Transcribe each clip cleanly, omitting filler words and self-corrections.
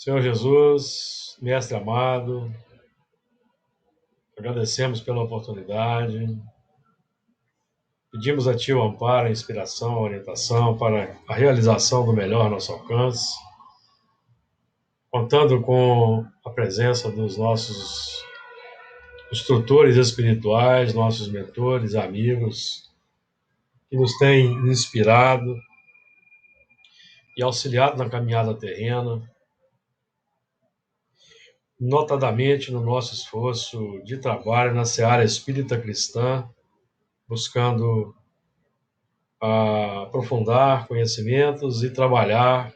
Senhor Jesus, Mestre amado, agradecemos pela oportunidade, pedimos a Ti o amparo, a inspiração, a orientação para a realização do melhor ao nosso alcance, contando com a presença dos nossos instrutores espirituais, nossos mentores, amigos, que nos têm inspirado e auxiliado na caminhada terrena, notadamente no nosso esforço de trabalho na seara espírita cristã, buscando aprofundar conhecimentos e trabalhar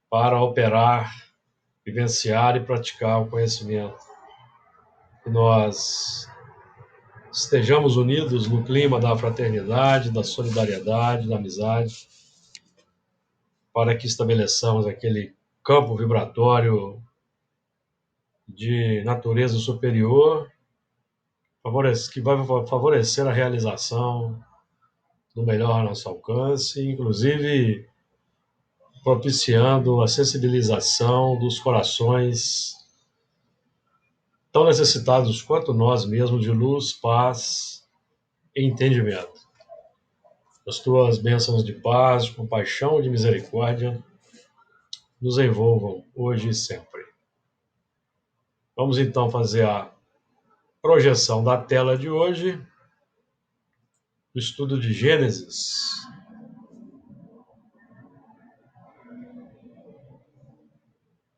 para operar, vivenciar e praticar o conhecimento. Que nós estejamos unidos no clima da fraternidade, da solidariedade, da amizade, para que estabeleçamos aquele campo vibratório de natureza superior, que vai favorecer a realização do melhor ao nosso alcance, inclusive propiciando a sensibilização dos corações tão necessitados quanto nós mesmos de luz, paz e entendimento. As tuas bênçãos de paz, de compaixão e de misericórdia nos envolvam hoje e sempre. Vamos então fazer a projeção da tela de hoje, do estudo de Gênesis.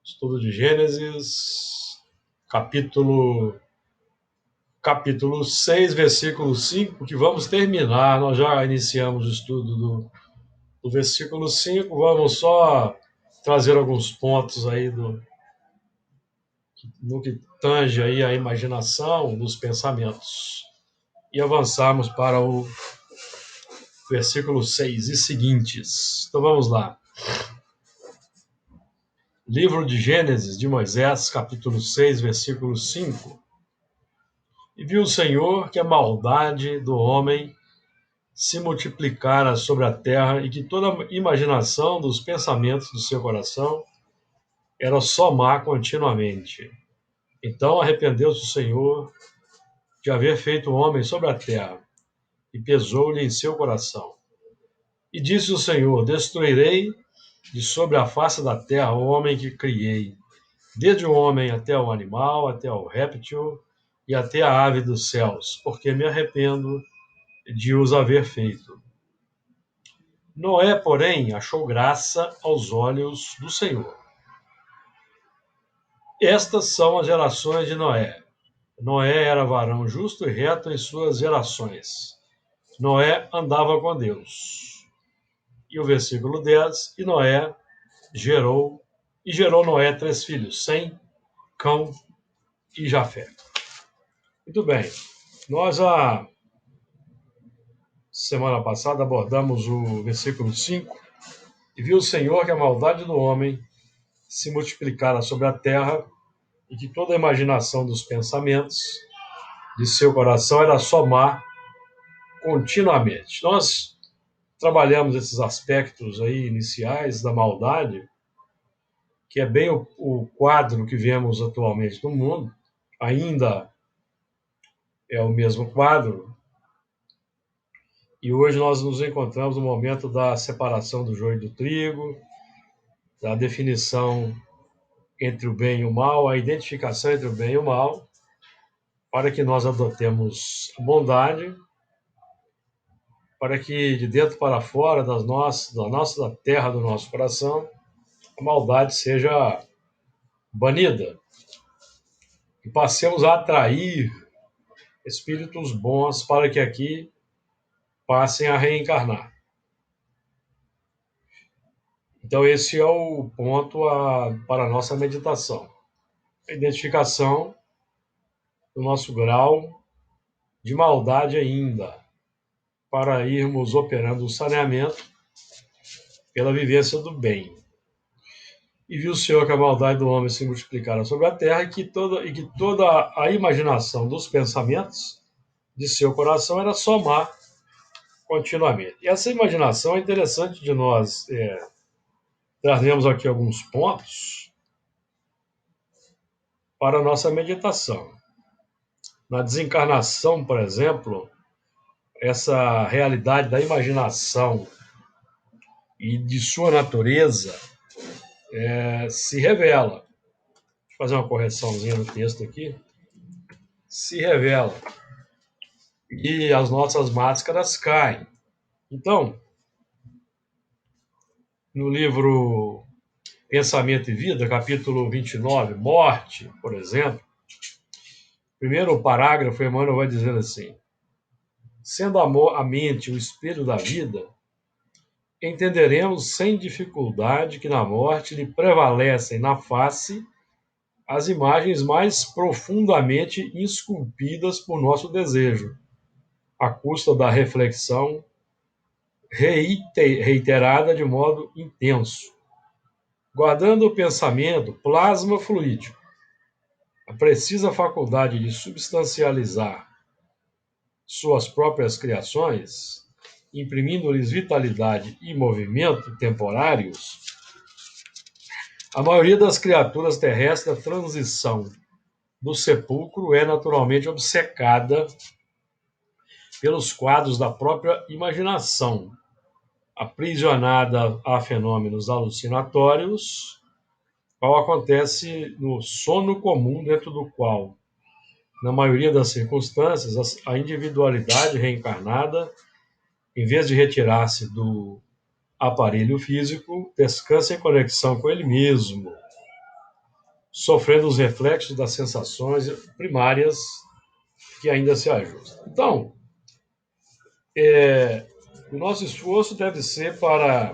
Estudo de Gênesis, capítulo 6, versículo 5, que vamos terminar. Nós já iniciamos o estudo do versículo 5, vamos só trazer alguns pontos aí no que tange aí a imaginação dos pensamentos. E avançarmos para o versículo 6 e seguintes. Então vamos lá. Livro de Gênesis de Moisés, capítulo 6, versículo 5. E viu o Senhor que a maldade do homem se multiplicara sobre a terra e que toda a imaginação dos pensamentos do seu coração era só má continuamente. Então arrependeu-se o Senhor de haver feito o homem sobre a terra, e pesou-lhe em seu coração. E disse o Senhor: destruirei de sobre a face da terra o homem que criei, desde o homem até o animal, até o réptil e até a ave dos céus, porque me arrependo de os haver feito. Noé, porém, achou graça aos olhos do Senhor. Estas são as gerações de Noé. Noé era varão justo e reto em suas gerações. Noé andava com Deus. E o versículo 10, e gerou Noé 3 filhos, Sem, Cão e Jafé. Muito bem, nós a semana passada abordamos o versículo 5, e viu o Senhor que a maldade do homem se multiplicara sobre a terra e que toda a imaginação dos pensamentos de seu coração era só má continuamente. Nós trabalhamos esses aspectos aí iniciais da maldade, que é bem o quadro que vemos atualmente no mundo, ainda é o mesmo quadro, e hoje nós nos encontramos no momento da separação do joio do trigo, da definição entre o bem e o mal, a identificação entre o bem e o mal, para que nós adotemos a bondade, para que de dentro para fora da nossa terra, do nosso coração, a maldade seja banida e passemos a atrair espíritos bons para que aqui passem a reencarnar. Então esse é o ponto para a nossa meditação. A identificação do nosso grau de maldade ainda, para irmos operando o saneamento pela vivência do bem. E viu o Senhor que a maldade do homem se multiplicara sobre a terra e que toda a imaginação dos pensamentos de seu coração era só má continuamente. E essa imaginação é interessante de nós trazemos aqui alguns pontos para a nossa meditação. Na desencarnação, por exemplo, essa realidade da imaginação e de sua natureza se revela. Deixa eu fazer uma correçãozinha no texto aqui. Se revela. E as nossas máscaras caem. Então, no livro Pensamento e Vida, capítulo 29, Morte, por exemplo, primeiro parágrafo, Emmanuel vai dizer assim: sendo a mente o espelho da vida, entenderemos sem dificuldade que na morte lhe prevalecem na face as imagens mais profundamente esculpidas por nosso desejo, à custa da reflexão reiterada de modo intenso. Guardando o pensamento, plasma fluídico, a precisa faculdade de substancializar suas próprias criações, imprimindo-lhes vitalidade e movimento temporários, a maioria das criaturas terrestres, a transição do sepulcro é naturalmente obcecada pelos quadros da própria imaginação, aprisionada a fenômenos alucinatórios, qual acontece no sono comum, dentro do qual, na maioria das circunstâncias, a individualidade reencarnada, em vez de retirar-se do aparelho físico, descansa em conexão com ele mesmo, sofrendo os reflexos das sensações primárias que ainda se ajustam. Então, o nosso esforço deve ser para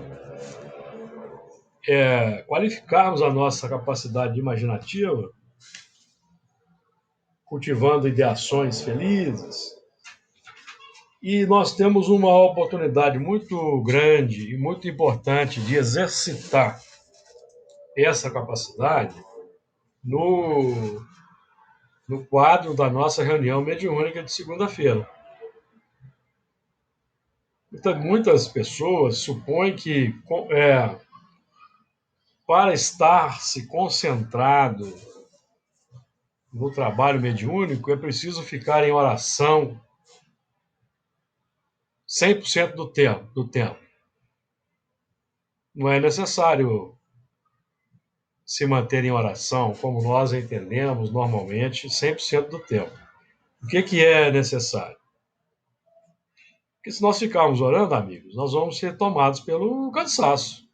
qualificarmos a nossa capacidade imaginativa, cultivando ideações felizes. E nós temos uma oportunidade muito grande e muito importante de exercitar essa capacidade no, no quadro da nossa reunião mediúnica de segunda-feira. Muitas pessoas supõem que para estar se concentrado no trabalho mediúnico é preciso ficar em oração 100% do tempo. Não é necessário se manter em oração, como nós entendemos normalmente, 100% do tempo. O que é necessário? Porque se nós ficarmos orando, amigos, nós vamos ser tomados pelo cansaço,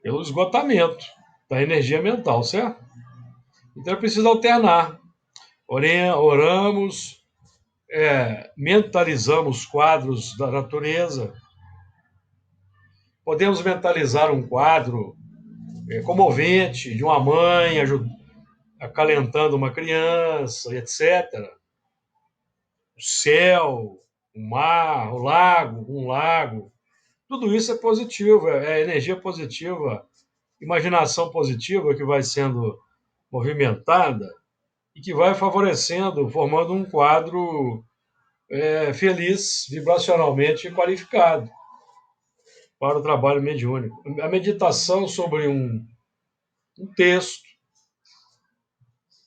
pelo esgotamento da energia mental, certo? Então é preciso alternar. Oramos, mentalizamos quadros da natureza. Podemos mentalizar um quadro comovente de uma mãe acalentando uma criança, etc. O céu, o mar, um lago. Tudo isso é positivo, é energia positiva, imaginação positiva que vai sendo movimentada e que vai favorecendo, formando um quadro feliz, vibracionalmente qualificado para o trabalho mediúnico. A meditação sobre um texto,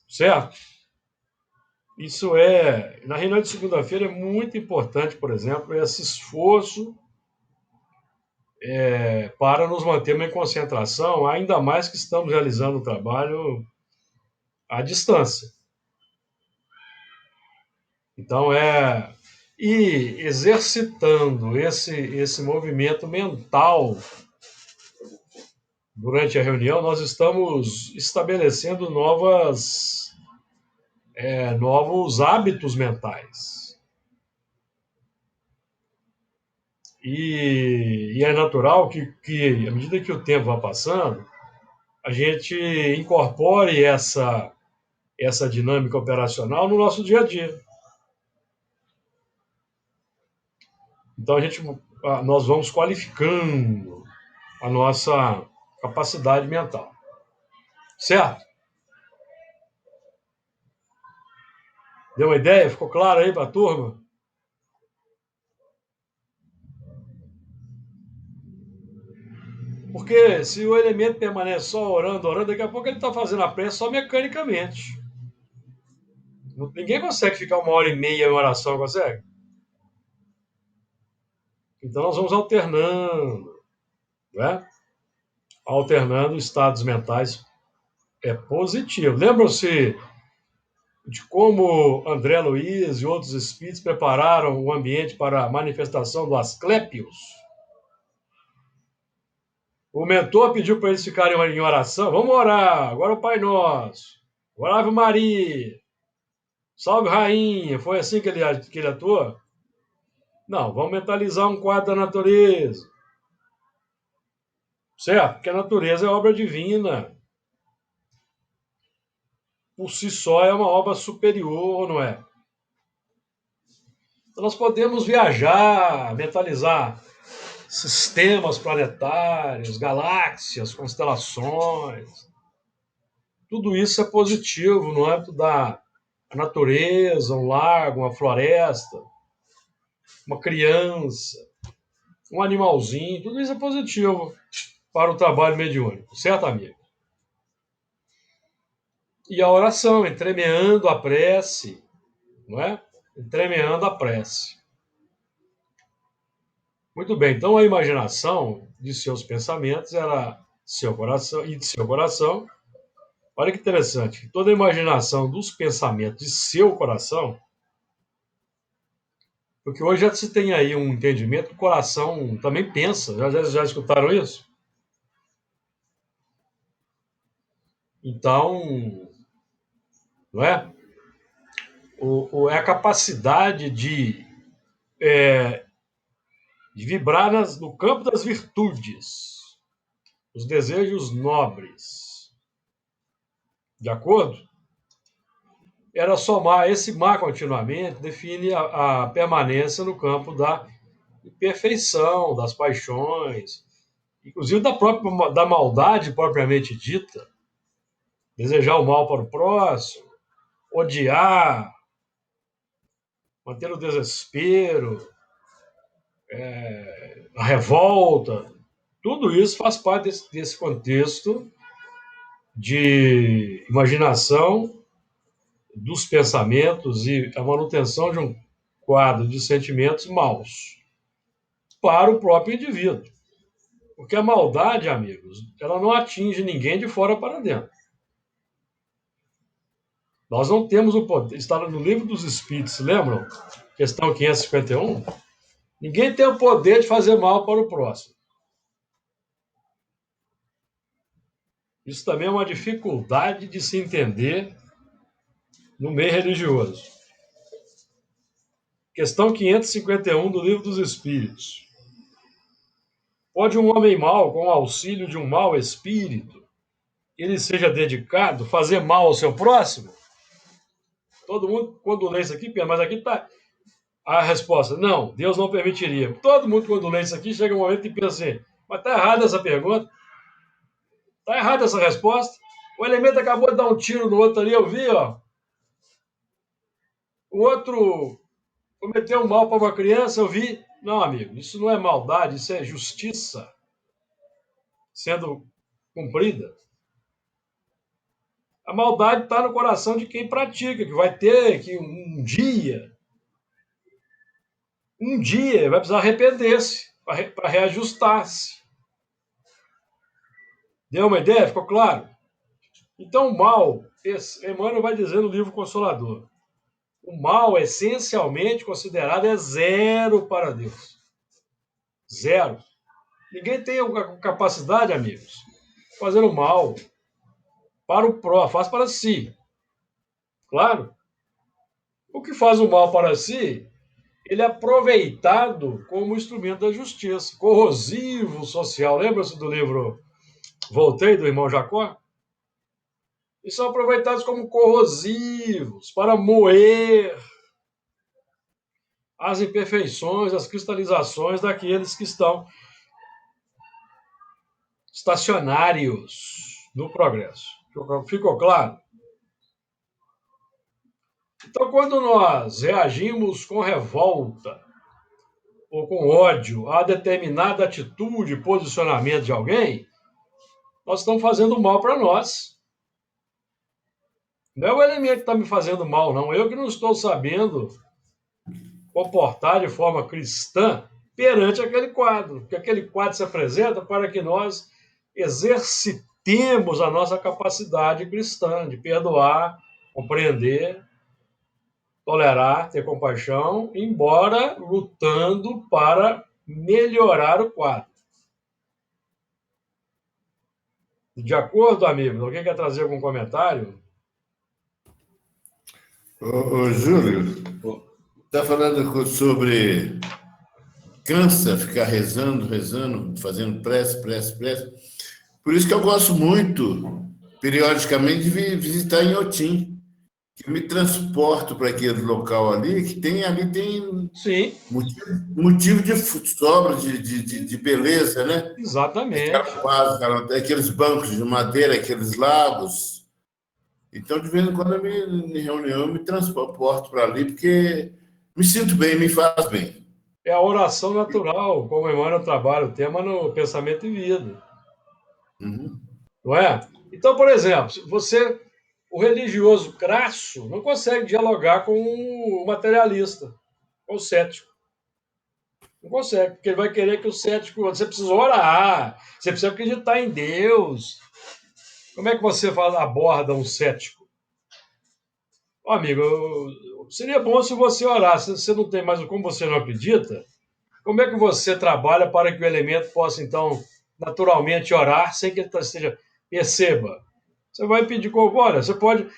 certo? Isso na reunião de segunda-feira é muito importante, por exemplo, esse esforço para nos mantermos em concentração, ainda mais que estamos realizando o trabalho à distância. Então, e exercitando esse movimento mental durante a reunião, nós estamos estabelecendo novos hábitos mentais. E é natural que, à medida que o tempo vai passando, a gente incorpore essa dinâmica operacional no nosso dia a dia. Então, nós vamos qualificando a nossa capacidade mental. Certo? Deu uma ideia? Ficou claro aí para a turma? Porque se o elemento permanece só orando, orando, daqui a pouco ele está fazendo a prece só mecanicamente. Ninguém consegue ficar 1h30 em oração, consegue? Então nós vamos alternando, né? Alternando estados mentais é positivo. Lembram-se de como André Luiz e outros espíritos prepararam o ambiente para a manifestação do Asclépios? O mentor pediu para eles ficarem em oração. Vamos orar. Agora o Pai Nosso. Agora Ave Maria. Salve Rainha. Foi assim que ele atuou? Não, vamos mentalizar um quadro da natureza. Certo? Porque a natureza é obra divina. Por si só é uma obra superior, não é? Então nós podemos viajar, mentalizar sistemas planetários, galáxias, constelações. Tudo isso é positivo no âmbito da natureza, um lago, uma floresta, uma criança, um animalzinho. Tudo isso é positivo para o trabalho mediúnico, certo, amigo? E a oração, entremeando a prece, não é? Entremeando a prece. Muito bem, então a imaginação de seus pensamentos era seu coração e de seu coração. Olha que interessante, toda a imaginação dos pensamentos de seu coração, porque hoje já se tem aí um entendimento que o coração também pensa. Já escutaram isso? Então, não é? É a capacidade de vibrar no campo das virtudes, os desejos nobres. De acordo? Era somar, esse mar continuamente define a permanência no campo da imperfeição, das paixões, inclusive da maldade propriamente dita, desejar o mal para o próximo, odiar, manter o desespero, a revolta, tudo isso faz parte desse contexto de imaginação dos pensamentos e a manutenção de um quadro de sentimentos maus para o próprio indivíduo. Porque a maldade, amigos, ela não atinge ninguém de fora para dentro. Nós não temos o poder. Está no livro dos Espíritos, lembram? Questão 551. Ninguém tem o poder de fazer mal para o próximo. Isso também é uma dificuldade de se entender no meio religioso. Questão 551 do livro dos Espíritos. Pode um homem mau, com o auxílio de um mau espírito, ele seja dedicado, fazer mal ao seu próximo? Todo mundo, quando lê isso aqui, pensa, mas aqui está a resposta. Não, Deus não permitiria. Todo mundo, quando lê isso aqui, chega um momento e pensa assim, mas está errada essa pergunta? Está errada essa resposta? O elemento acabou de dar um tiro no outro ali, eu vi, ó. O outro cometeu um mal para uma criança, eu vi. Não, amigo, isso não é maldade, isso é justiça sendo cumprida. A maldade está no coração de quem pratica, que vai ter que um dia vai precisar arrepender-se para reajustar-se. Deu uma ideia? Ficou claro? Então, o mal, Emmanuel vai dizer no livro Consolador, o mal, essencialmente considerado, é zero para Deus. Zero. Ninguém tem a capacidade, amigos, de fazer o mal para o pró, faz para si. Claro. O que faz o mal para si, ele é aproveitado como instrumento da justiça, corrosivo social. Lembra-se do livro Voltei, do irmão Jacó? E são aproveitados como corrosivos para moer as imperfeições, as cristalizações daqueles que estão estacionários no progresso. Ficou claro? Então, quando nós reagimos com revolta ou com ódio a determinada atitude, posicionamento de alguém, nós estamos fazendo mal para nós. Não é o elemento que está me fazendo mal, não. Eu que não estou sabendo comportar de forma cristã perante aquele quadro. Porque aquele quadro se apresenta para que nós exercitemos a nossa capacidade cristã de perdoar, compreender, tolerar, ter compaixão, embora lutando para melhorar o quadro. De acordo, amigo? Alguém quer trazer algum comentário? Ô, Júlio, está falando sobre cansa ficar rezando, rezando, fazendo prece, prece, prece. Por isso que eu gosto muito, periodicamente, de visitar Inhotim, que me transporto para aquele local ali, que tem Sim, motivo de sobra, de beleza, né? exatamente. Aqueles bancos de madeira, aqueles lagos. Então, de vez em quando, em reunião, eu me transporto para ali, porque me sinto bem, me faz bem. É a oração natural, como Emmanuel trabalha o tema no pensamento e vida, Uhum. não é? Então, por exemplo, o religioso crasso, não consegue dialogar com o materialista, com o cético. Não consegue, porque ele vai querer que o cético. Você precisa orar, você precisa acreditar em Deus. Como é que você aborda um cético? Ó, amigo, seria bom se você orasse. Se você não tem mais como você não acredita, como é que você trabalha para que o elemento possa, então, naturalmente orar sem que ele esteja. Perceba. Você vai pedir como. Olha, você pode.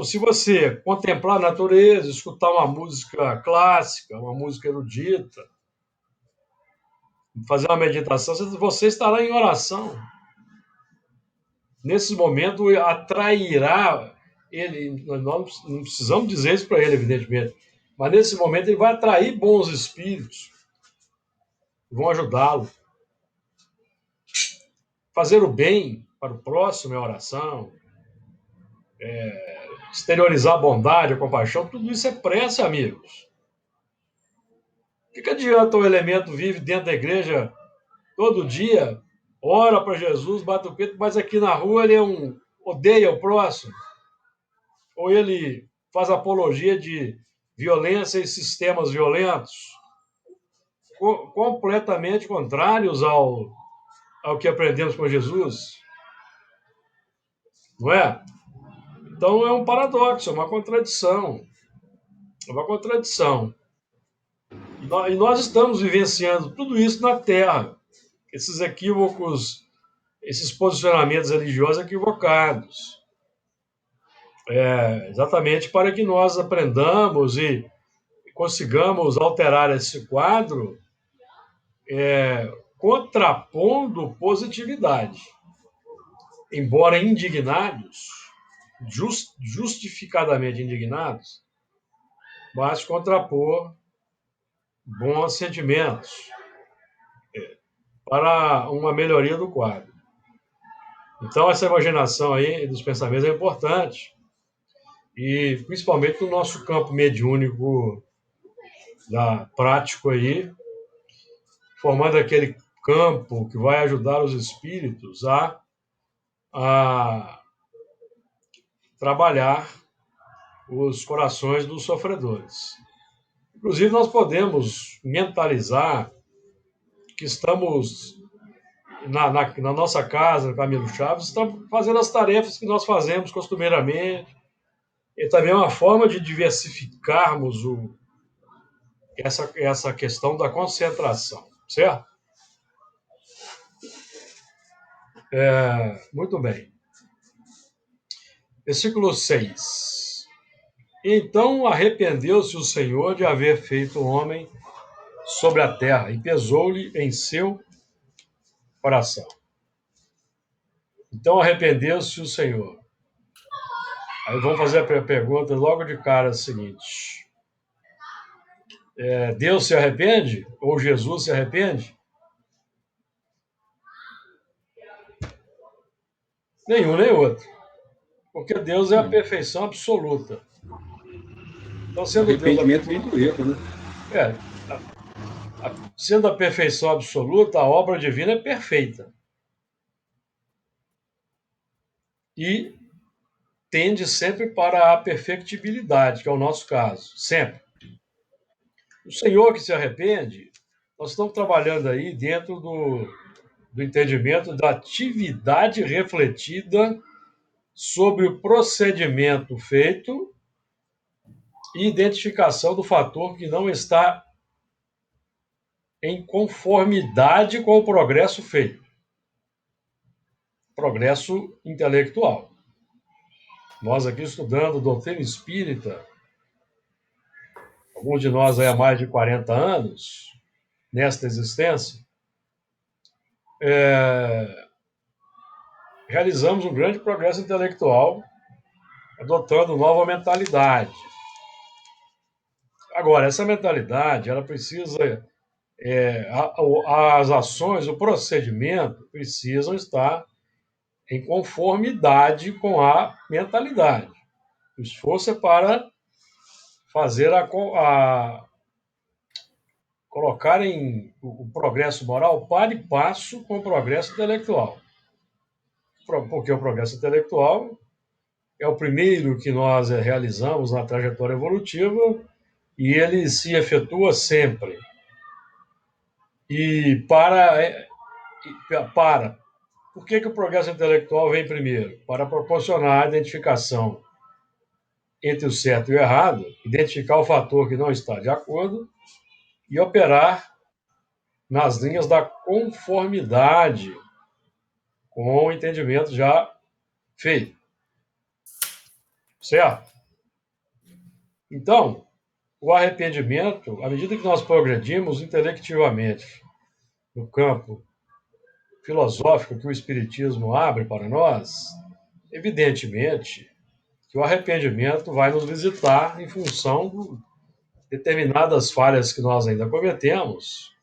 Se você contemplar a natureza, escutar uma música clássica, uma música erudita, fazer uma meditação, você estará em oração. Nesse momento, atrairá ele. Nós não precisamos dizer isso para ele, evidentemente, mas nesse momento ele vai atrair bons espíritos, que vão ajudá-lo. Fazer o bem para o próximo é oração, exteriorizar a bondade, a compaixão, tudo isso é prece, amigos. O que adianta o elemento vive dentro da igreja todo dia, ora para Jesus, bate o peito, mas aqui na rua ele odeia o próximo, ou ele faz apologia de violência e sistemas violentos, completamente contrários ao que aprendemos com Jesus, não é? Então é um paradoxo, é uma contradição. É uma contradição. E nós estamos vivenciando tudo isso na Terra. Esses equívocos, esses posicionamentos religiosos equivocados. Exatamente para que nós aprendamos e consigamos alterar esse quadro, contrapondo positividade. Embora indignados, justificadamente indignados, mas contrapor bons sentimentos para uma melhoria do quadro. Então, essa imaginação aí dos pensamentos é importante, e principalmente no nosso campo mediúnico prático aí, formando aquele campo que vai ajudar os espíritos a trabalhar os corações dos sofredores. Inclusive, nós podemos mentalizar que estamos na nossa casa, no Camilo Chaves, estamos fazendo as tarefas que nós fazemos costumeiramente, e também é uma forma de diversificarmos essa questão da concentração, certo? Muito bem. Versículo 6. Então arrependeu-se o Senhor de haver feito o homem sobre a terra, e pesou-lhe em seu coração. Então arrependeu-se o Senhor. Aí vamos fazer a pergunta logo de cara seguinte. Deus se arrepende? Ou Jesus se arrepende? Nenhum nem outro. Porque Deus é a perfeição absoluta. Então, O sendo Deus. arrependimento vem do erro, né? É, Sendo a perfeição absoluta, a obra divina é perfeita. E tende sempre para a perfectibilidade, que é o nosso caso, sempre. O Senhor que se arrepende, nós estamos trabalhando aí dentro do entendimento da atividade refletida sobre o procedimento feito e identificação do fator que não está em conformidade com o progresso feito, progresso intelectual. Nós aqui estudando doutrina espírita, alguns de nós aí há mais de 40 anos, nesta existência, realizamos um grande progresso intelectual, adotando nova mentalidade. Agora, essa mentalidade, ela precisa, as ações, o procedimento precisam estar em conformidade com a mentalidade. O esforço é para fazer colocar o progresso moral para e passo com o progresso intelectual. Porque o progresso intelectual é o primeiro que nós realizamos na trajetória evolutiva e ele se efetua sempre. E por que o progresso intelectual vem primeiro? Para proporcionar a identificação entre o certo e o errado, identificar o fator que não está de acordo e operar nas linhas da conformidade com o entendimento já feito. Certo? Então, o arrependimento, à medida que nós progredimos intelectivamente no campo filosófico que o Espiritismo abre para nós, evidentemente que o arrependimento vai nos visitar em função de determinadas falhas que nós ainda cometemos,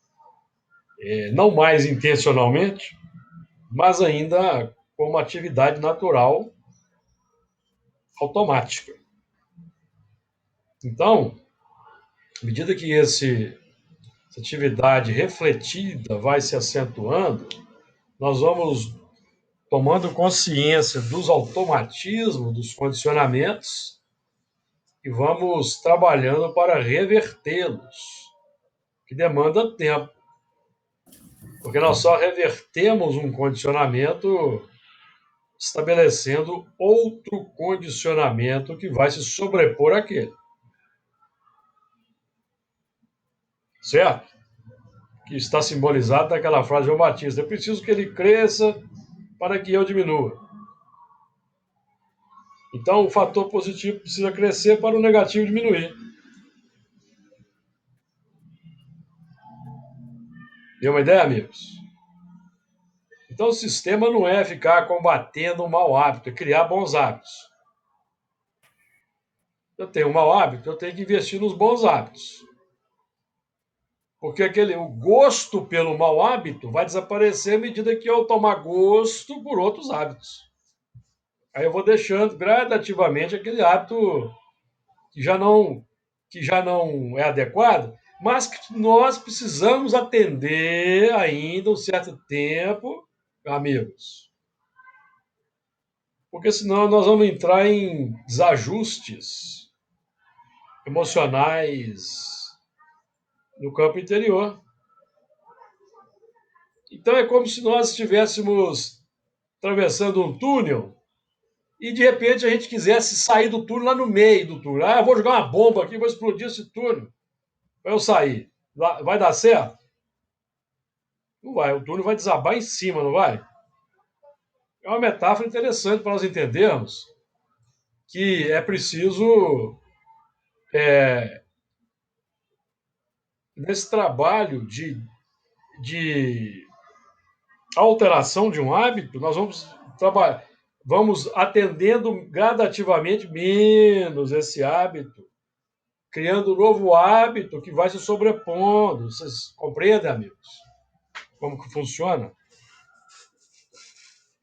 não mais intencionalmente, mas ainda como atividade natural automática. Então, à medida que essa atividade refletida vai se acentuando, nós vamos tomando consciência dos automatismos, dos condicionamentos, e vamos trabalhando para revertê-los, que demanda tempo. Porque nós só revertemos um condicionamento estabelecendo outro condicionamento que vai se sobrepor àquele. Certo? Que está simbolizado naquela frase de João Batista: eu preciso que ele cresça para que eu diminua. Então, o fator positivo precisa crescer para o negativo diminuir. Deu uma ideia, amigos? Então, o sistema não é ficar combatendo o mau hábito, é criar bons hábitos. Eu tenho um mau hábito, eu tenho que investir nos bons hábitos. Porque o gosto pelo mau hábito vai desaparecer à medida que eu tomar gosto por outros hábitos. Aí eu vou deixando gradativamente aquele hábito que já não é adequado, mas que nós precisamos atender ainda um certo tempo, amigos. Porque senão nós vamos entrar em desajustes emocionais no campo interior. Então é como se nós estivéssemos atravessando um túnel e de repente a gente quisesse sair do túnel lá no meio do túnel. Ah, eu vou jogar uma bomba aqui, vou explodir esse túnel para eu sair. Vai dar certo? Não vai, o túnel vai desabar em cima, não vai? É uma metáfora interessante para nós entendermos que é preciso, nesse trabalho de alteração de um hábito, nós vamos atendendo gradativamente menos esse hábito, criando um novo hábito que vai se sobrepondo. Vocês compreendem, amigos? Como que funciona?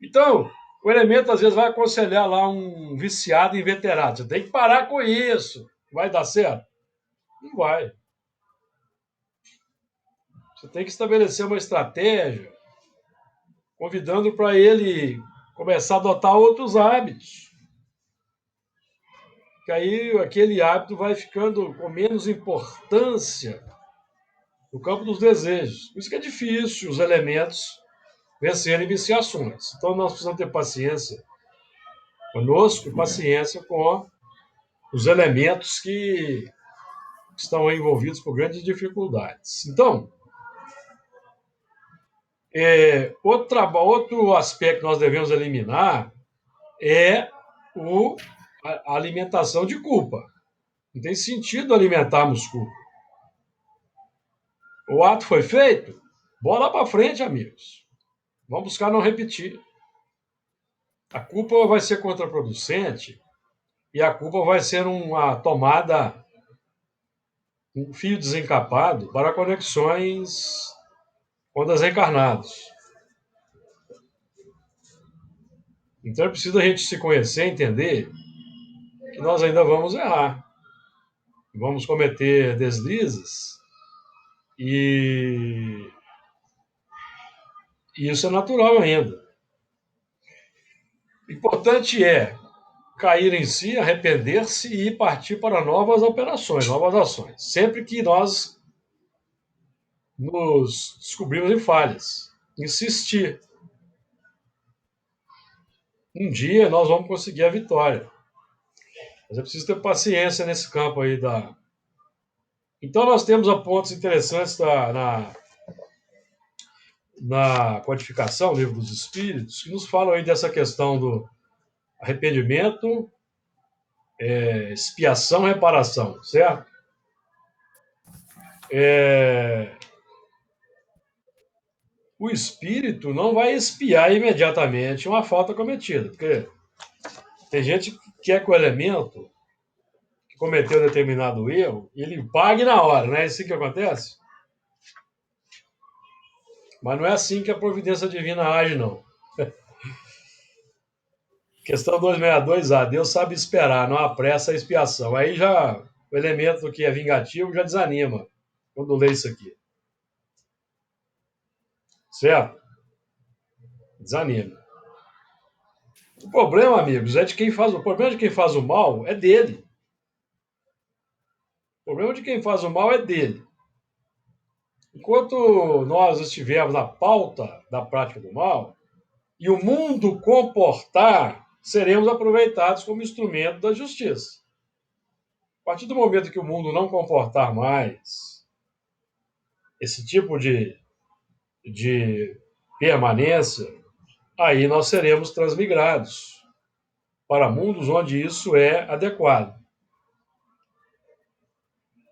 Então, o elemento às vezes vai aconselhar lá um viciado inveterado. Você tem que parar com isso. Vai dar certo? Não vai. Você tem que estabelecer uma estratégia, convidando para ele começar a adotar outros hábitos. Que aí aquele hábito vai ficando com menos importância no campo dos desejos. Por isso que é difícil os elementos vencerem viciações. Então nós precisamos ter paciência conosco e paciência com os elementos que estão envolvidos por grandes dificuldades. Então, outro aspecto que nós devemos eliminar é a alimentação de culpa. Não tem sentido alimentarmos culpa. O ato foi feito, bola para frente, amigos. Vamos buscar não repetir. A culpa vai ser contraproducente e a culpa vai ser uma tomada, um fio desencapado para conexões com desencarnados. Então é preciso a gente se conhecer, entender que nós ainda vamos errar. Vamos cometer deslizes e isso é natural ainda. O importante é cair em si, arrepender-se e partir para novas operações, novas ações. Sempre que nós nos descobrimos em falhas. Insistir. Um dia nós vamos conseguir a vitória. Mas é preciso ter paciência nesse campo aí da. Então nós temos pontos interessantes na codificação, Livro dos Espíritos, que nos falam aí dessa questão do arrependimento, expiação, reparação, certo? O espírito não vai expiar imediatamente uma falta cometida, porque tem gente que quer que o elemento que cometeu determinado erro, ele pague na hora, não é isso que acontece? Mas não é assim que a providência divina age, não. Questão 262A, Deus sabe esperar, não apressa a expiação. Aí já o elemento que é vingativo já desanima quando lê isso aqui. Certo? Desanima. O problema, amigos, é de quem faz o problema de quem faz o mal é dele. O problema de quem faz o mal é dele. Enquanto nós estivermos na pauta da prática do mal e o mundo comportar, seremos aproveitados como instrumento da justiça. A partir do momento que o mundo não comportar mais esse tipo de permanência, aí nós seremos transmigrados para mundos onde isso é adequado.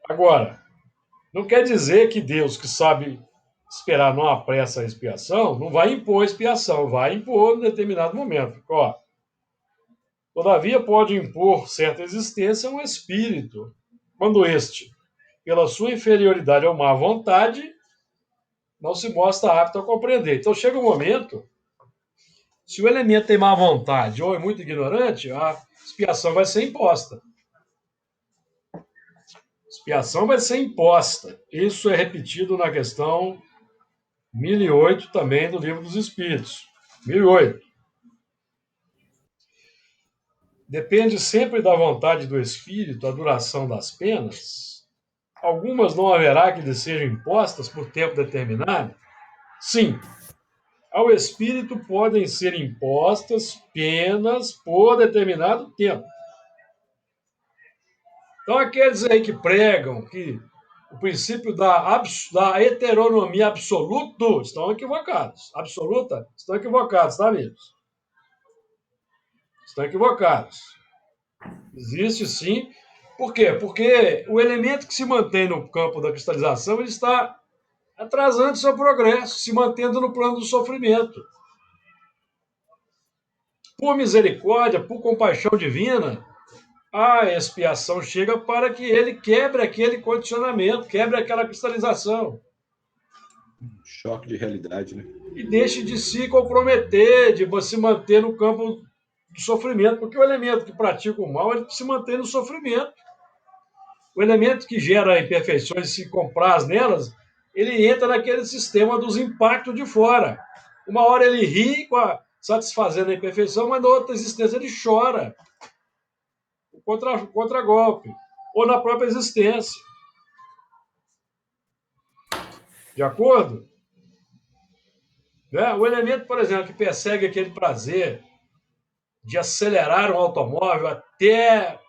Agora, não quer dizer que Deus, que sabe esperar, não apressa a expiação, não vai impor a expiação, vai impor em determinado momento. Ó, todavia, pode impor certa existência a um espírito, quando este, pela sua inferioridade ou má vontade, não se mostra apto a compreender. Então, chega um momento, se o elemento tem má vontade ou é muito ignorante, a expiação vai ser imposta. Expiação vai ser imposta. Isso é repetido na questão 1008 também do Livro dos Espíritos. 1008. Depende sempre da vontade do espírito a duração das penas. Algumas não haverá que lhes sejam impostas por tempo determinado? Sim. Ao espírito podem ser impostas penas por determinado tempo. Então, aqueles aí que pregam que o princípio da heteronomia absoluta estão equivocados. Absoluta? Estão equivocados, tá, amigos? Estão equivocados. Existe sim. Por quê? Porque o elemento que se mantém no campo da cristalização, ele está atrasando seu progresso, se mantendo no plano do sofrimento. Por misericórdia, por compaixão divina, a expiação chega para que ele quebre aquele condicionamento, quebre aquela cristalização. Choque de realidade, né? E deixe de se comprometer, de se manter no campo do sofrimento, porque o elemento que pratica o mal, ele se mantém no sofrimento. O elemento que gera imperfeições e se compraz nelas, ele entra naquele sistema dos impactos de fora. Uma hora ele ri, satisfazendo a imperfeição, mas na outra existência ele chora. Contra golpe. Ou na própria existência. De acordo? Né? O elemento, por exemplo, que persegue aquele prazer de acelerar um automóvel até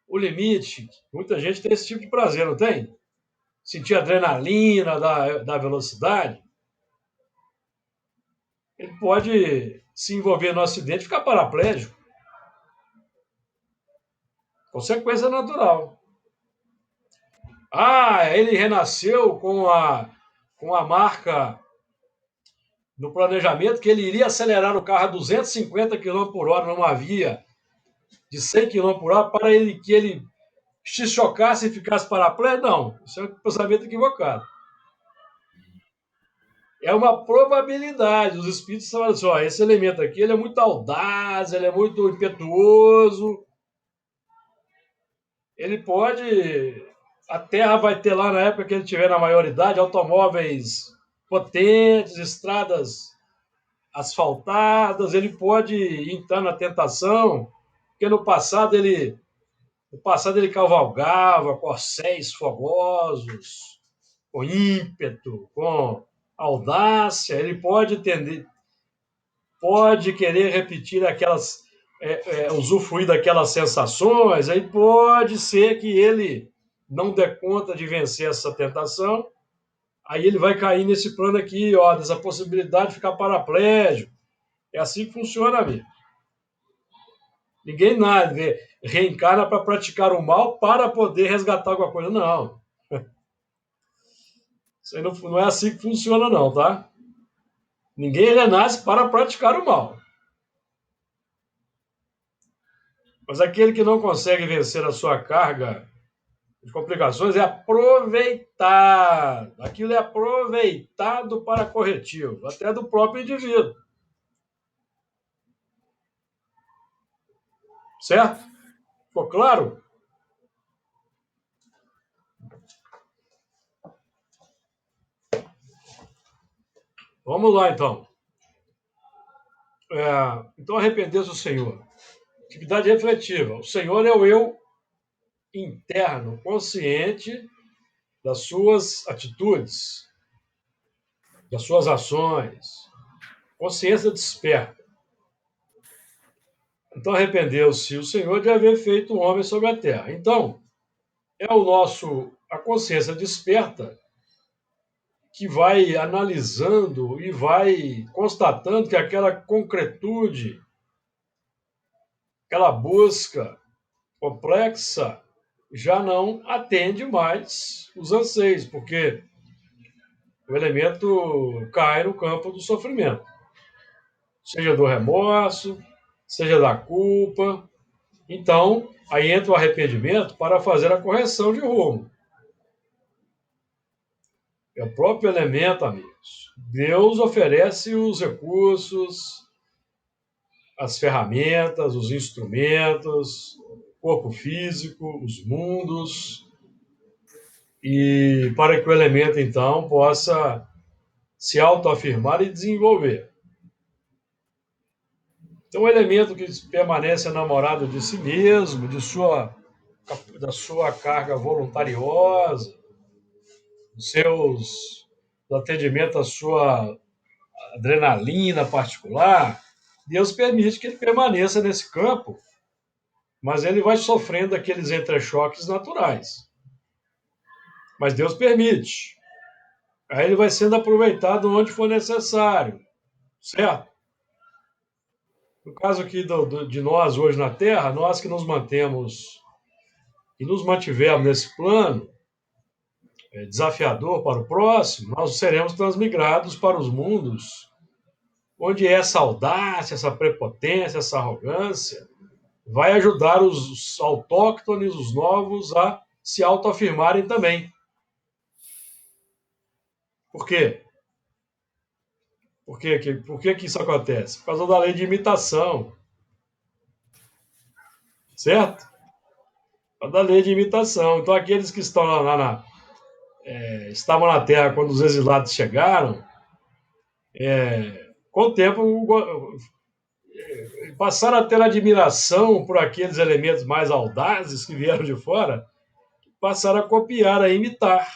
o limite. Muita gente tem esse tipo de prazer, não tem? Sentir a adrenalina da velocidade. Ele pode se envolver no acidente e ficar paraplégico. Consequência natural. Ele renasceu com a marca no planejamento que ele iria acelerar o carro a 250 km por hora numa via de 100 km por hora para que ele se chocasse e ficasse paraplégico. Não, isso é um pensamento equivocado. É uma probabilidade. Os espíritos falam assim, esse elemento aqui ele é muito audaz, ele é muito impetuoso, ele pode... A Terra vai ter lá, na época que ele tiver na maioridade, automóveis potentes, estradas asfaltadas, ele pode entrar na tentação, porque no passado ele cavalgava corcéis fogosos, com ímpeto, com audácia, ele pode querer repetir usufruir daquelas sensações, aí pode ser que ele não dê conta de vencer essa tentação, aí ele vai cair nesse plano aqui, dessa possibilidade de ficar paraplégico. É assim que funciona, amigo. Ninguém reencarna para praticar o mal para poder resgatar alguma coisa. Não. Isso aí não é assim que funciona, não, tá? Ninguém renasce para praticar o mal. Mas aquele que não consegue vencer a sua carga de complicações é aproveitado. Aquilo é aproveitado para corretivo, até do próprio indivíduo. Certo? Ficou claro? Vamos lá, então. Então, arrepender-se do Senhor. Atividade refletiva. O Senhor é o eu interno, consciente das suas atitudes, das suas ações. Consciência desperta. Então, arrependeu-se o Senhor de haver feito o homem sobre a terra. Então, é a consciência desperta que vai analisando e vai constatando que aquela concretude, aquela busca complexa, já não atende mais os anseios, porque o elemento cai no campo do sofrimento, seja do remorso, seja da culpa. Então, aí entra o arrependimento para fazer a correção de rumo. É o próprio elemento, amigos. Deus oferece os recursos, as ferramentas, os instrumentos, o corpo físico, os mundos, e para que o elemento, então, possa se autoafirmar e desenvolver. Então, o elemento que permanece enamorado de si mesmo, da sua carga voluntariosa, do atendimento à sua adrenalina particular, Deus permite que ele permaneça nesse campo, mas ele vai sofrendo aqueles entrechoques naturais. Mas Deus permite. Aí ele vai sendo aproveitado onde for necessário, certo? No caso aqui de nós hoje na Terra, nós que nos mantemos e nos mantivermos nesse plano desafiador para o próximo, nós seremos transmigrados para os mundos onde essa audácia, essa prepotência, essa arrogância vai ajudar os autóctones, os novos, a se autoafirmarem também. Por quê? Por que isso acontece? Por causa da lei de imitação. Certo? Por causa da lei de imitação. Então, aqueles que estão lá estavam na Terra quando os exilados chegaram, com o tempo passaram a ter admiração por aqueles elementos mais audazes que vieram de fora, passaram a copiar, a imitar.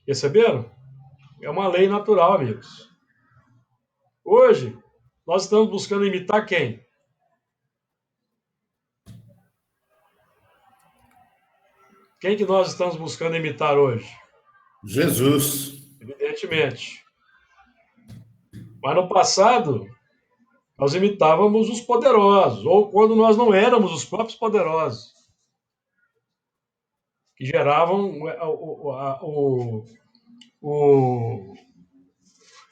Perceberam? É uma lei natural, amigos. Hoje, nós estamos buscando imitar quem? Quem que nós estamos buscando imitar hoje? Jesus. Evidentemente. Mas no passado, nós imitávamos os poderosos, ou quando nós não éramos os próprios poderosos, que geravam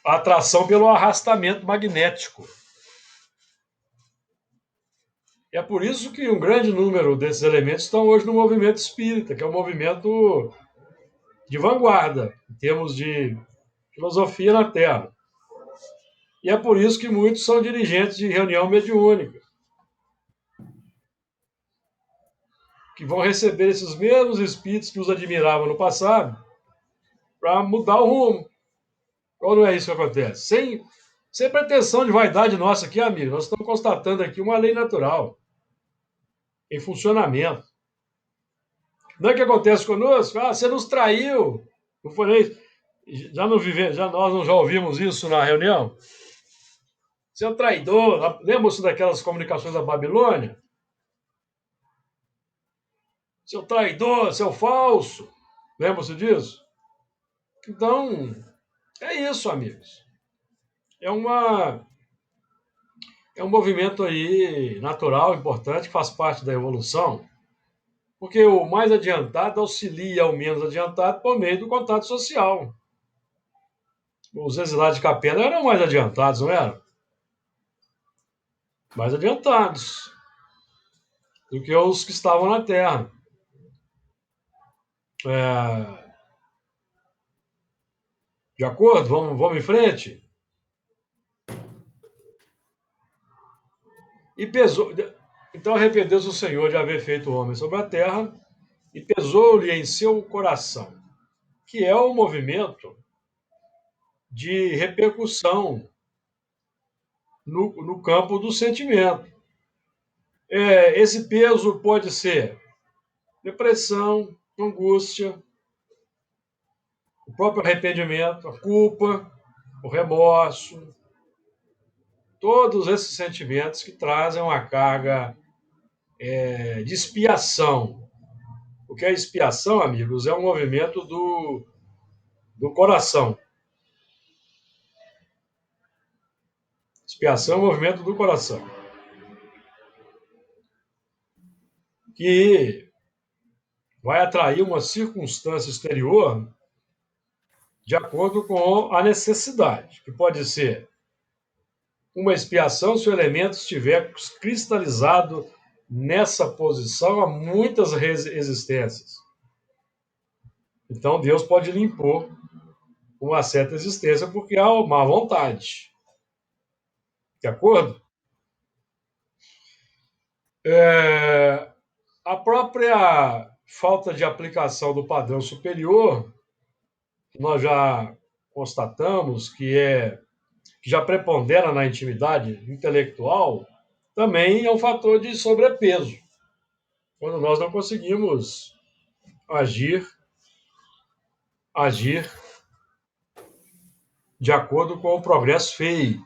a atração pelo arrastamento magnético. E é por isso que um grande número desses elementos estão hoje no movimento espírita, que é um movimento de vanguarda, em termos de filosofia na Terra. E é por isso que muitos são dirigentes de reunião mediúnica, que vão receber esses mesmos espíritos que os admiravam no passado, para mudar o rumo. Ou não é isso que acontece? Sem pretensão de vaidade nossa aqui, amigo, nós estamos constatando aqui uma lei natural em funcionamento. Não é que acontece conosco? Ah, você nos traiu. Não foi isso? Nós já ouvimos isso na reunião? Seu traidor. Lembra-se daquelas comunicações da Babilônia? Seu traidor, seu falso. Lembra-se disso? Então, é isso, amigos. É um movimento aí natural, importante, que faz parte da evolução, porque o mais adiantado auxilia o menos adiantado por meio do contato social. Os exilados de Capela eram mais adiantados, não eram? Mais adiantados do que os que estavam na Terra. De acordo? Vamos em frente? E pesou. Então arrependeu-se o Senhor de haver feito o homem sobre a terra e pesou-lhe em seu coração, que é o movimento de repercussão no campo do sentimento. Esse peso pode ser depressão, angústia, o próprio arrependimento, a culpa, o remorso, todos esses sentimentos que trazem uma carga de expiação. Porque a expiação, amigos, é um movimento do coração. Expiação é um movimento do coração. Que vai atrair uma circunstância exterior de acordo com a necessidade, que pode ser uma expiação se o elemento estiver cristalizado nessa posição há muitas existências. Então Deus pode lhe impor uma certa existência porque há má vontade. De acordo? A própria falta de aplicação do padrão superior, que nós já constatamos que já prepondera na intimidade intelectual, também é um fator de sobrepeso, quando nós não conseguimos agir de acordo com o progresso feito.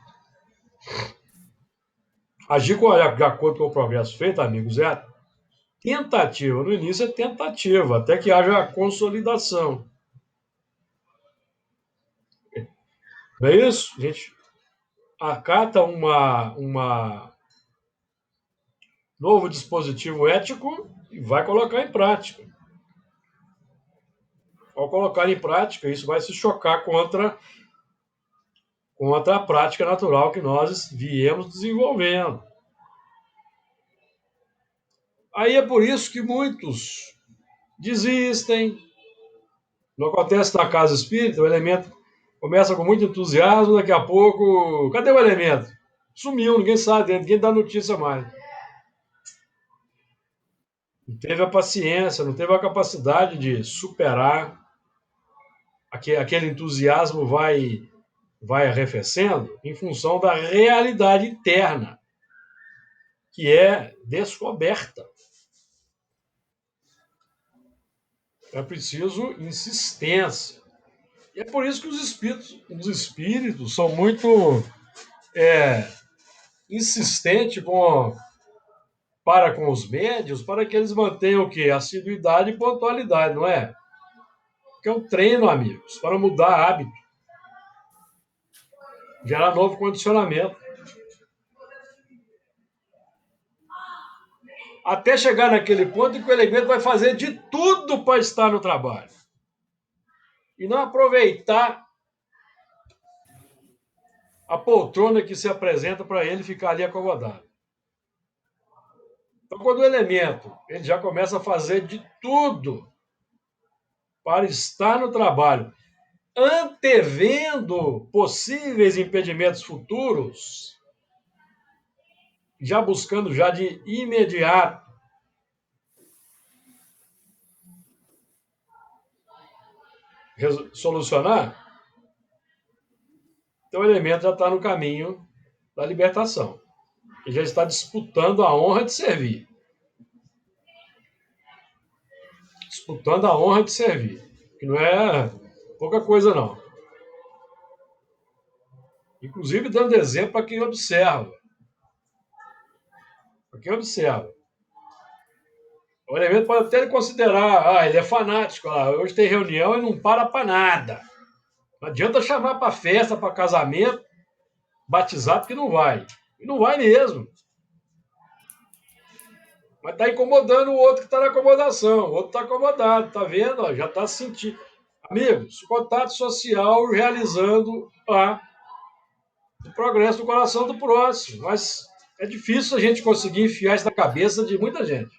Agir de acordo com o progresso feito, amigos, é a tentativa. No início é tentativa, até que haja a consolidação. Não é isso? A gente acata novo dispositivo ético e vai colocar em prática. Ao colocar em prática, isso vai se chocar contra a prática natural que nós viemos desenvolvendo. Aí é por isso que muitos desistem. Não acontece na casa espírita, o elemento começa com muito entusiasmo, daqui a pouco, cadê o elemento? Sumiu, ninguém sabe, ninguém dá notícia mais. Não teve a paciência, não teve a capacidade de superar. Aquele entusiasmo vai arrefecendo em função da realidade interna, que é descoberta. É preciso insistência. E é por isso que os espíritos são muito insistentes para com os médios, para que eles mantenham o quê? Assiduidade e pontualidade, não é? Que é um treino, amigos, para mudar hábito, gerar novo condicionamento. Até chegar naquele ponto em que o elemento vai fazer de tudo para estar no trabalho. E não aproveitar a poltrona que se apresenta para ele ficar ali acomodado. Então, quando o elemento ele já começa a fazer de tudo para estar no trabalho, antevendo possíveis impedimentos futuros, já buscando já de imediato solucionar, então o elemento já está no caminho da libertação. Ele já está disputando a honra de servir. Disputando a honra de servir. Que não é pouca coisa, não. Inclusive dando exemplo para quem observa. Para quem observa. O elemento pode até considerar, ele é fanático, hoje tem reunião e não para nada. Não adianta chamar para festa, para casamento, batizar, porque não vai. E não vai mesmo. Mas está incomodando o outro que está na acomodação. O outro está acomodado, está vendo? Já está sentindo. Amigos, contato social realizando o progresso do coração do próximo. Mas é difícil a gente conseguir enfiar isso na cabeça de muita gente.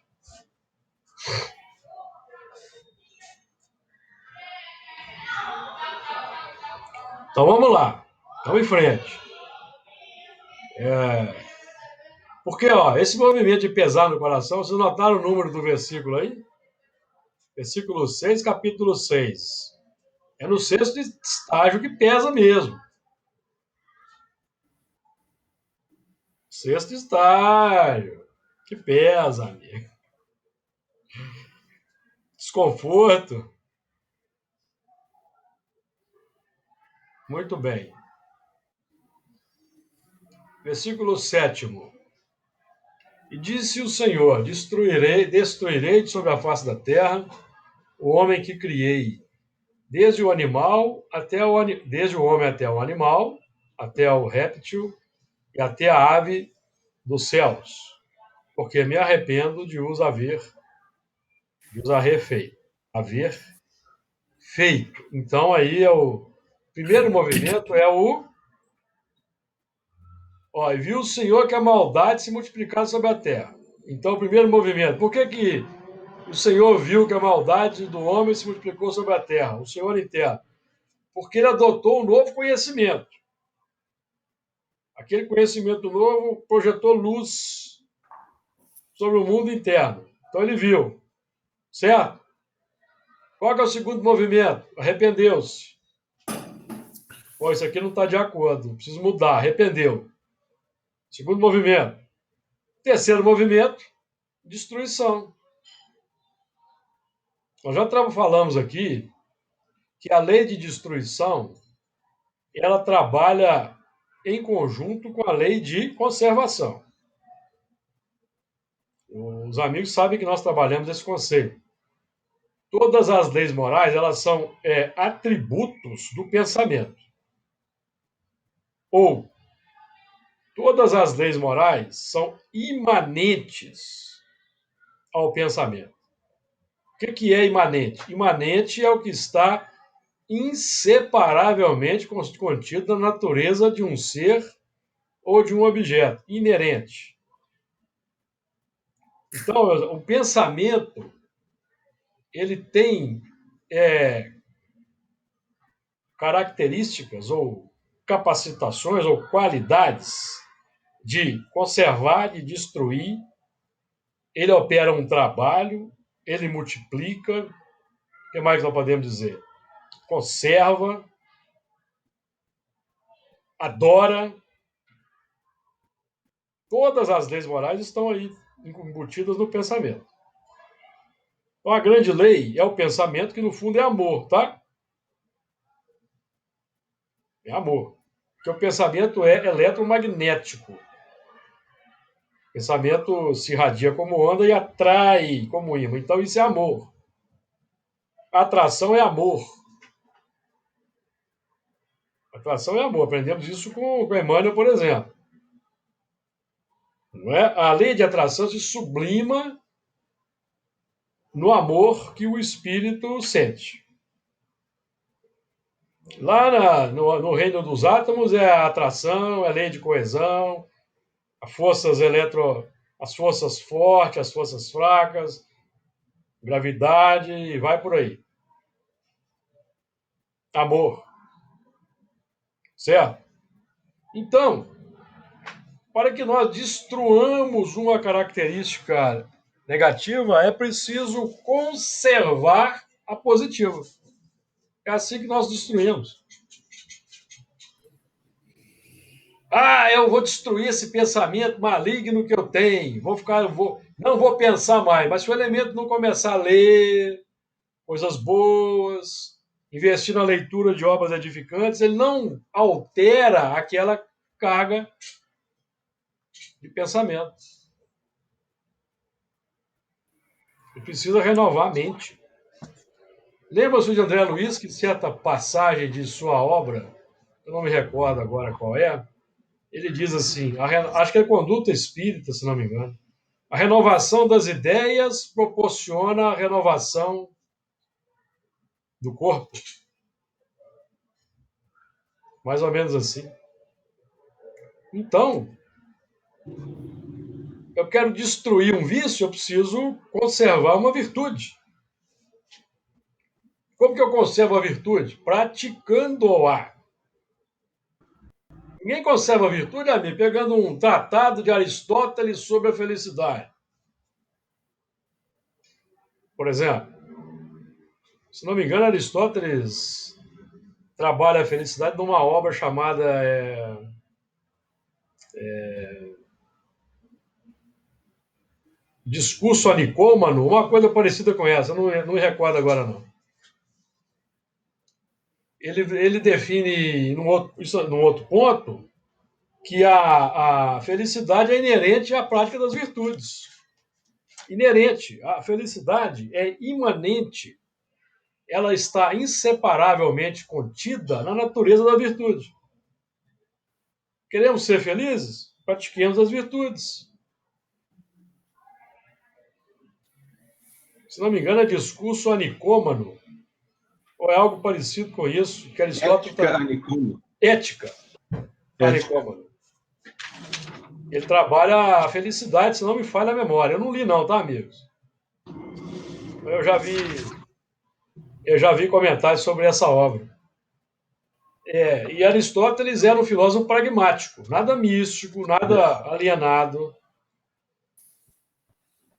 Então vamos lá. Vamos em frente. Porque esse movimento de pesar no coração, vocês notaram o número do versículo aí? Versículo 6, capítulo 6. É no sexto estágio que pesa mesmo. Sexto estágio. Que pesa, amigo. Desconforto. Muito bem. Versículo 7. E disse o Senhor: destruirei de sobre a face da terra o homem que criei, desde o animal desde o homem até o animal, até o réptil e até a ave dos céus, porque me arrependo de os haver feito. Então aí o primeiro movimento é e viu o Senhor que a maldade se multiplicava sobre a terra. Então o primeiro movimento, por que o Senhor viu que a maldade do homem se multiplicou sobre a terra, o Senhor interno? Porque ele adotou um novo conhecimento. Aquele conhecimento novo projetou luz sobre o mundo interno. Então ele viu, certo? Qual que é o segundo movimento? Arrependeu-se. Isso aqui não está de acordo, preciso mudar, arrependeu. Segundo movimento. Terceiro movimento, destruição. Nós já falamos aqui que a lei de destruição ela trabalha em conjunto com a lei de conservação. Os amigos sabem que nós trabalhamos esse conceito. Todas as leis morais elas são atributos do pensamento. Ou todas as leis morais são imanentes ao pensamento. O que é imanente? Imanente é o que está inseparavelmente contido na natureza de um ser ou de um objeto, inerente. Então, o pensamento ele tem características ou capacitações ou qualidades de conservar, de destruir ele opera um trabalho, ele multiplica, o que mais nós podemos dizer? Conserva, adora. Todas as leis morais estão aí embutidas no pensamento. Então, a grande lei é o pensamento, que no fundo é amor, tá? É amor. Porque o pensamento é eletromagnético. O pensamento se irradia como onda e atrai como ímã. Então, isso é amor. A atração é amor. A atração é amor. Aprendemos isso com Emmanuel, por exemplo. Não é? A lei de atração se sublima no amor que o espírito sente. Lá no reino dos átomos é a atração, é a lei de coesão, as forças fortes, as forças fracas, gravidade, e vai por aí. Amor. Certo? Então, para que nós destruamos uma característica negativa, é preciso conservar a positiva. É assim que nós destruímos. Eu vou destruir esse pensamento maligno que eu tenho. Não vou pensar mais. Mas se o elemento não começar a ler coisas boas, investir na leitura de obras edificantes, ele não altera aquela carga de pensamento. Ele precisa renovar a mente. Lembra-se de André Luiz que certa passagem de sua obra, eu não me recordo agora qual é, ele diz assim, acho que é Conduta Espírita, se não me engano, a renovação das ideias proporciona a renovação do corpo. Mais ou menos assim. Então, eu quero destruir um vício, eu preciso conservar uma virtude. Como que eu conservo a virtude? Praticando-a. Ninguém conserva a virtude, amigo, pegando um tratado de Aristóteles sobre a felicidade. Por exemplo, se não me engano, Aristóteles trabalha a felicidade numa obra chamada Discurso a Nicômano, uma coisa parecida com essa, não me recordo agora não. Ele define, num outro ponto, que a felicidade é inerente à prática das virtudes. Inerente. A felicidade é imanente. Ela está inseparavelmente contida na natureza da virtude. Queremos ser felizes? Pratiquemos as virtudes. Se não me engano, é Discurso a Nicômano, ou é algo parecido com isso, que Aristóteles... Ética a Nicômano. Ele trabalha a felicidade, se não me falha a memória. Eu não li não, tá, amigos? Eu já vi comentários sobre essa obra. E Aristóteles era um filósofo pragmático, nada místico, nada alienado.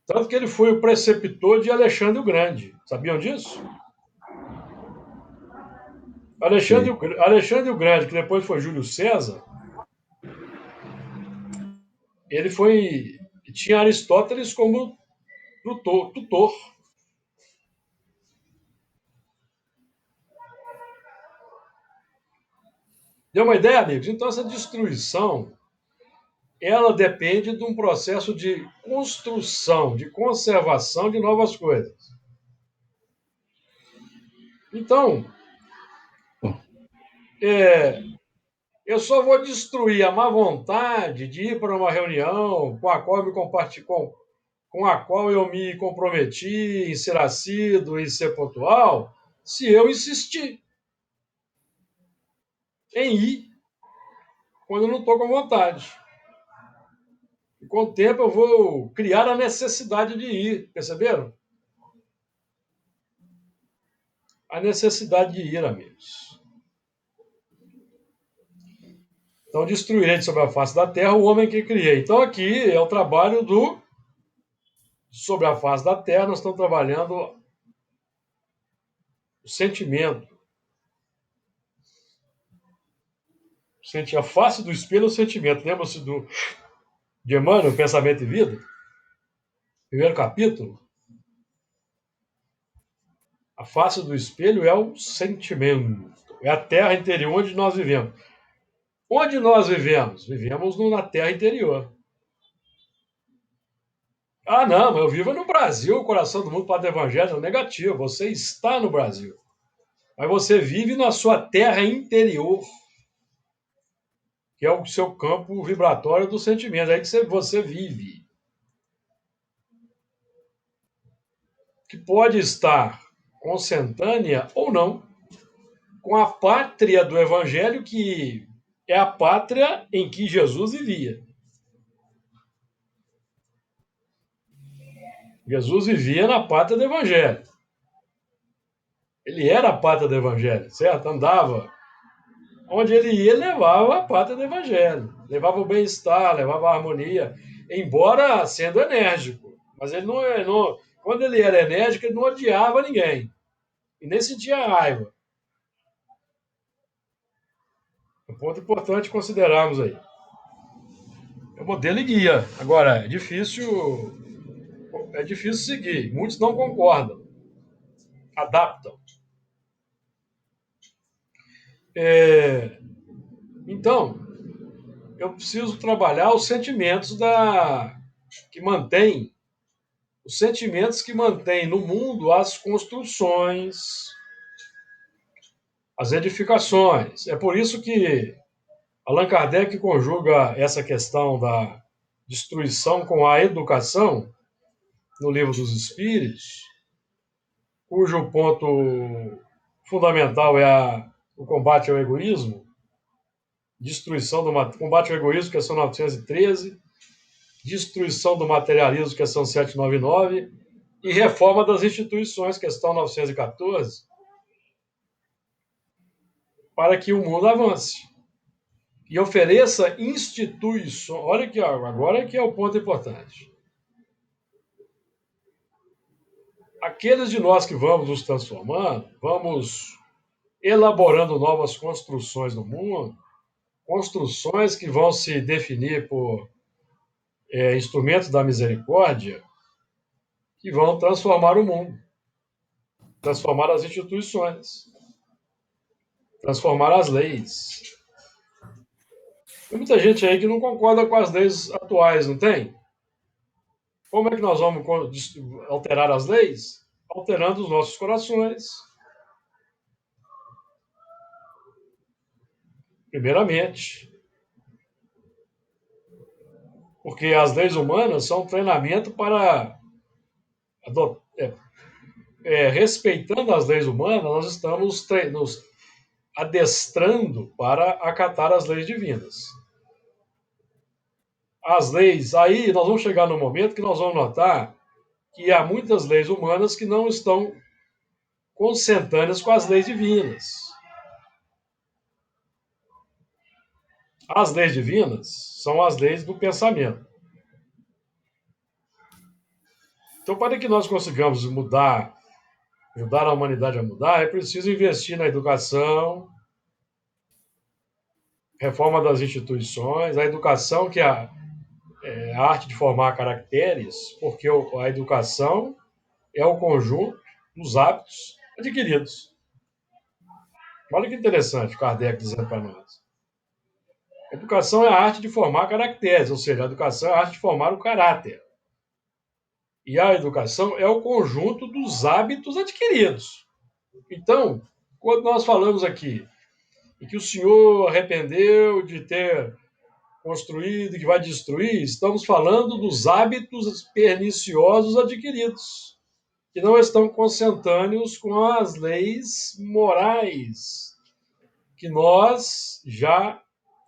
Tanto que ele foi o preceptor de Alexandre o Grande. Sabiam disso? Alexandre o Grande, que depois foi Júlio César, ele tinha Aristóteles como tutor. Deu uma ideia, amigos? Então, essa destruição, ela depende de um processo de construção, de conservação de novas coisas. Então, eu só vou destruir a má vontade de ir para uma reunião com a qual eu me comprometi em ser assíduo, em ser pontual, se eu insistir em ir quando eu não estou com vontade. E com o tempo eu vou criar a necessidade de ir, perceberam? A necessidade de ir, amigos. Então, destruirei sobre a face da terra o homem que criei. Então, aqui é o trabalho do sobre a face da Terra, nós estamos trabalhando o sentimento. A face do espelho é o sentimento. Lembra-se de Emmanuel, Pensamento e Vida? Primeiro capítulo. A face do espelho é o sentimento. É a terra interior onde nós vivemos. Onde nós vivemos? Vivemos na terra interior. Ah, não, eu vivo no Brasil, o coração do mundo para o evangelho é negativo. Você está no Brasil. Mas você vive na sua terra interior, que é o seu campo vibratório do sentimento. É aí que você vive. Que pode estar consentânea ou não com a pátria do evangelho, que é a pátria em que Jesus vivia. Jesus vivia na pátria do evangelho. Ele era a pátria do evangelho, certo? Andava. Onde ele ia, ele levava a pátria do evangelho. Levava o bem-estar, levava a harmonia, embora sendo enérgico. Mas ele não, quando ele era enérgico, ele não odiava ninguém. E nem sentia raiva. Um ponto importante considerarmos aí. É o modelo e guia. Agora, é difícil seguir. Muitos não concordam. Adaptam. Então, eu preciso trabalhar que mantêm os sentimentos que mantêm no mundo as construções, as edificações. É por isso que Allan Kardec conjuga essa questão da destruição com a educação no Livro dos Espíritos, cujo ponto fundamental é o combate ao egoísmo, combate ao egoísmo, questão 913, destruição do materialismo, questão 799, e reforma das instituições, questão 914, para que o mundo avance e ofereça instituições. Olha aqui, agora que é o ponto importante. Aqueles de nós que vamos nos transformando, vamos elaborando novas construções no mundo, construções que vão se definir por instrumentos da misericórdia, que vão transformar o mundo, transformar as instituições, transformar as leis. Tem muita gente aí que não concorda com as leis atuais, não tem? Como é que nós vamos alterar as leis? Alterando os nossos corações, primeiramente. Porque as leis humanas são um treinamento para. Respeitando as leis humanas, nós estamos nos adestrando para acatar as leis divinas. As leis, aí nós vamos chegar no momento que nós vamos notar que há muitas leis humanas que não estão consentâneas com as leis divinas. As leis divinas são as leis do pensamento. Então, para que nós consigamos mudar, ajudar a humanidade a mudar, é preciso investir na educação, reforma das instituições, a educação, que é a arte de formar caracteres, porque a educação é o conjunto dos hábitos adquiridos. Olha que interessante o Kardec dizendo para nós. A educação é a arte de formar caracteres, ou seja, a educação é a arte de formar o caráter. E a educação é o conjunto dos hábitos adquiridos. Então, quando nós falamos aqui em que o senhor arrependeu de ter construído, que vai destruir, estamos falando dos hábitos perniciosos adquiridos, que não estão consentâneos com as leis morais que nós já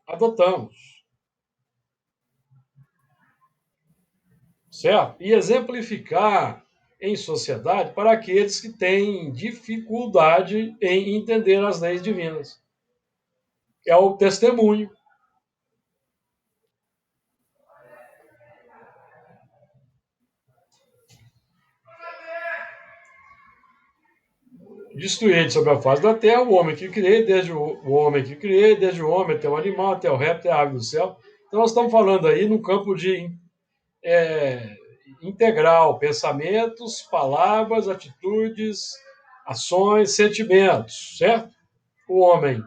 adotamos. Certo? E exemplificar em sociedade para aqueles que têm dificuldade em entender as leis divinas. É o testemunho. destruí sobre a face da terra o homem que criei, desde o homem que criei, desde o homem até o animal, até o réptil, até a ave do céu. Então, nós estamos falando aí no campo de integral, pensamentos, palavras, atitudes, ações, sentimentos, certo? O homem,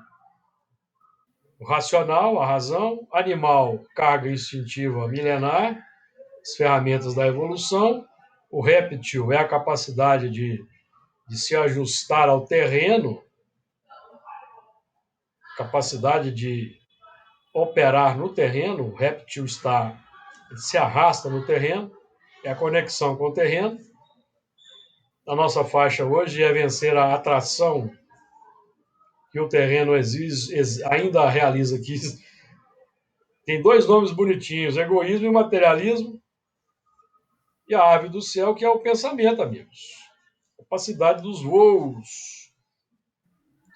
o racional, a razão, animal, carga instintiva milenar, as ferramentas da evolução, o réptil é a capacidade de se ajustar ao terreno, capacidade de operar no terreno, o réptil se arrasta no terreno, é a conexão com o terreno. A nossa faixa hoje é vencer a atração que o terreno ainda realiza aqui. Tem dois nomes bonitinhos, egoísmo e materialismo, e a ave do céu, que é o pensamento, amigos. Capacidade dos voos.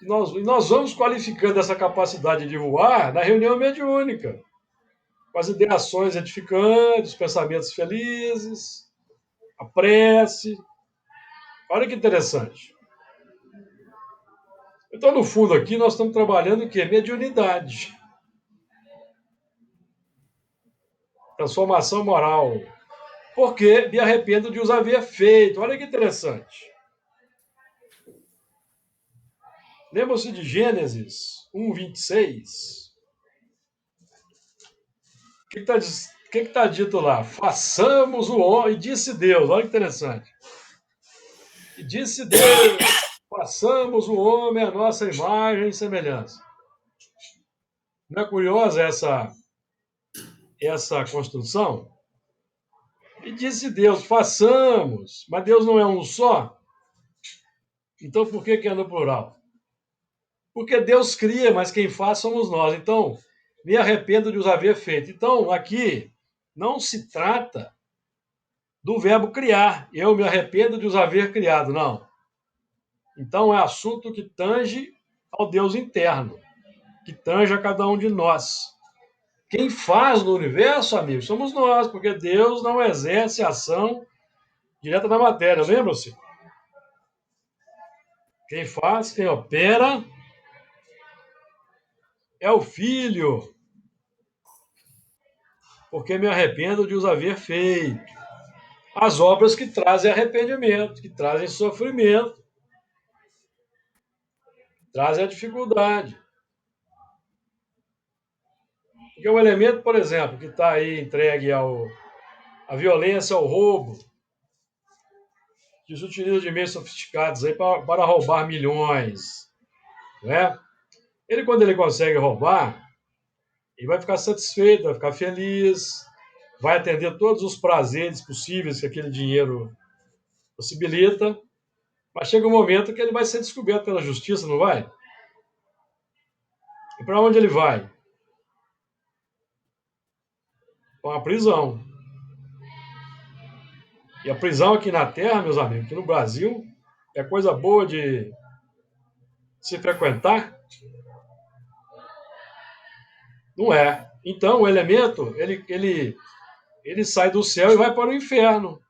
E nós vamos qualificando essa capacidade de voar na reunião mediúnica, com as ideações edificantes, os pensamentos felizes, a prece. Olha que interessante. Então, no fundo aqui, nós estamos trabalhando o quê? Mediunidade. Transformação moral. Porque me arrependo de os haver feito. Olha que interessante. Lembram-se de Gênesis 1:26? O que está dito lá? Façamos o homem. E disse Deus. Olha que interessante. E disse Deus, façamos o homem à nossa imagem e semelhança. Não é curiosa essa construção? E disse Deus, façamos. Mas Deus não é um só? Então por que é no plural? Porque Deus cria, mas quem faz somos nós. Então, me arrependo de os haver feito. Então, aqui, não se trata do verbo criar. Eu me arrependo de os haver criado, não. Então, é assunto que tange ao Deus interno, que tange a cada um de nós. Quem faz no universo, amigos, somos nós, porque Deus não exerce ação direta na matéria, lembram-se? Quem faz, quem opera é o Filho, porque me arrependo de os haver feito. As obras que trazem arrependimento, que trazem sofrimento, trazem a dificuldade. Porque o elemento, por exemplo, que está aí entregue à violência, ao roubo, que se utiliza de meios sofisticados aí para roubar milhões, né? Quando ele consegue roubar, ele vai ficar satisfeito, vai ficar feliz, vai atender todos os prazeres possíveis que aquele dinheiro possibilita, mas chega um momento que ele vai ser descoberto pela justiça, não vai? E para onde ele vai? Para a prisão. E a prisão aqui na Terra, meus amigos, aqui no Brasil, é coisa boa de se frequentar? Não é. Então, o elemento, ele sai do céu e vai para o inferno.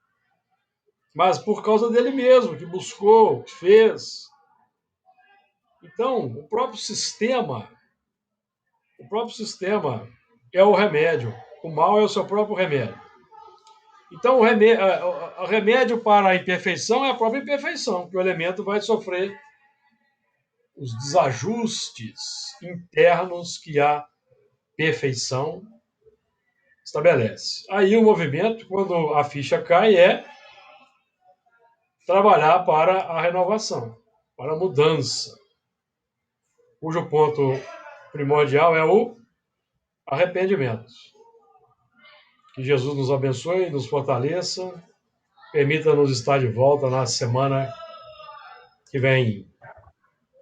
Mas por causa dele mesmo, que buscou, fez. Então, o próprio sistema é o remédio. O mal é o seu próprio remédio. Então, o remédio para a imperfeição é a própria imperfeição, que o elemento vai sofrer os desajustes internos que a perfeição estabelece. Aí o movimento, quando a ficha cai, é trabalhar para a renovação, para a mudança, cujo ponto primordial é o arrependimento. Que Jesus nos abençoe, nos fortaleça, permita-nos estar de volta na semana que vem.